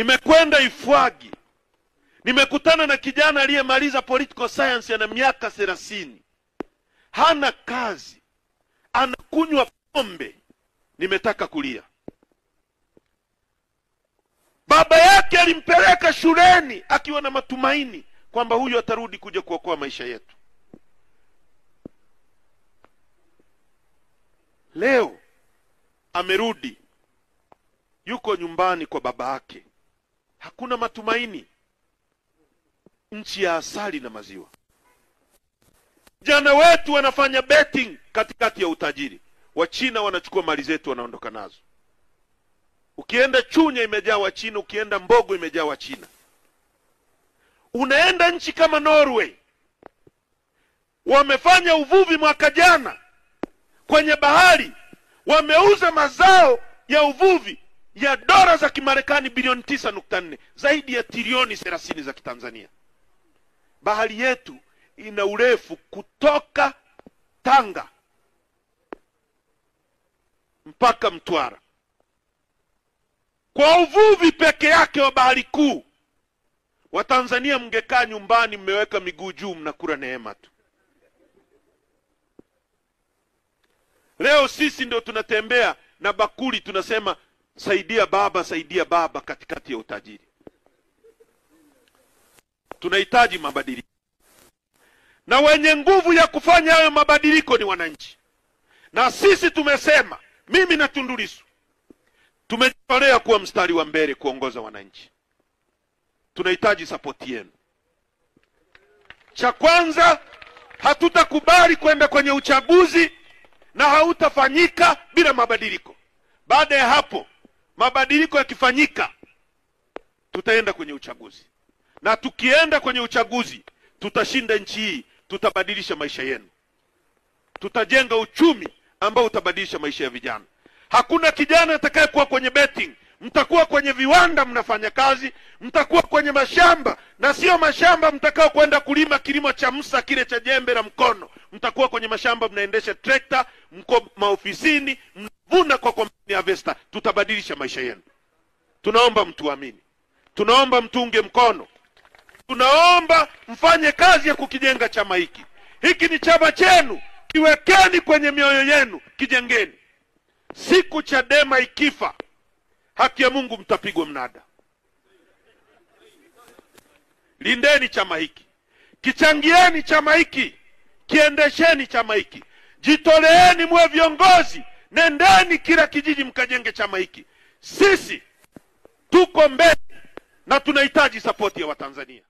Nimekwenda Ifwagi, nimekutana na kijana aliyemaliza political science, ana miaka 30, hana kazi, anakunywa pombe. Nimetaka kulia. Baba yake alimpeleka shuleni akiwa na matumaini kwamba huyu atarudi kuja kuokoa maisha yetu. Leo amerudi, yuko nyumbani kwa baba yake, hakuna matumaini. Nchi ya asali na maziwa. Vijana wetu wanafanya betting katikati ya utajiri. Wachina wanachukua mali zetu, wanaondoka nazo. Ukienda Chunya imejaa Wachina, ukienda Mbogo imejaa Wachina. Unaenda nchi kama Norway, wamefanya uvuvi mwaka jana kwenye bahari, wameuza mazao ya uvuvi ya dola za Kimarekani bilioni 9.4, zaidi ya trilioni 30 za Kitanzania. Bahari yetu ina urefu kutoka Tanga mpaka Mtwara. Kwa uvuvi peke yake wa bahari kuu, Watanzania mngekaa nyumbani mmeweka miguu juu mnakula neema tu. Leo sisi ndio tunatembea na bakuli tunasema saidia baba katikati ya utajiri. Tunahitaji mabadiliko. Na wenye nguvu ya kufanya hayo mabadiliko ni wananchi. Na sisi tumesema, mimi na Tundu Lissu tumejitolea kuwa mstari wa mbele kuongoza wananchi. Tunahitaji support yenu. Cha kwanza, hatutakubali kwenda kwenye uchaguzi na hautafanyika bila mabadiliko. Baada ya hapo, mabadiliko yakifanyika, tutaenda kwenye uchaguzi. Na tukienda kwenye uchaguzi, tutashinda nchi hii, tutabadilisha maisha yenu. Tutajenga uchumi ambao utabadilisha maisha ya vijana. Hakuna kijana atakayekuwa kwenye betting. Mtakuwa kwenye viwanda mnafanya kazi, mtakuwa kwenye mashamba, na sio mashamba mtakao kwenda kulima kilimo cha Musa kile cha jembe la mkono. Mtakuwa kwenye mashamba mnaendesha trekta, mko maofisini, mnavuna kwa kompuni ya Vesta. Tutabadilisha maisha yenu. Tunaomba mtuamini. Tunaomba mtunge mkono. Tunaomba mfanye kazi ya kukijenga chama hiki. Hiki ni chama chenu, kiwekeni kwenye mioyo yenu, kijengeni. Siku Chadema ikifa, haki ya Mungu mtapigwa mnada. Lindeni chama hiki. Kichangieni chama hiki. Kiendesheni chama hiki. Jitoleeni mwe viongozi. Nendeni kila kijiji mkajenge chama hiki. Sisi tuko mbele na tunahitaji support ya Watanzania.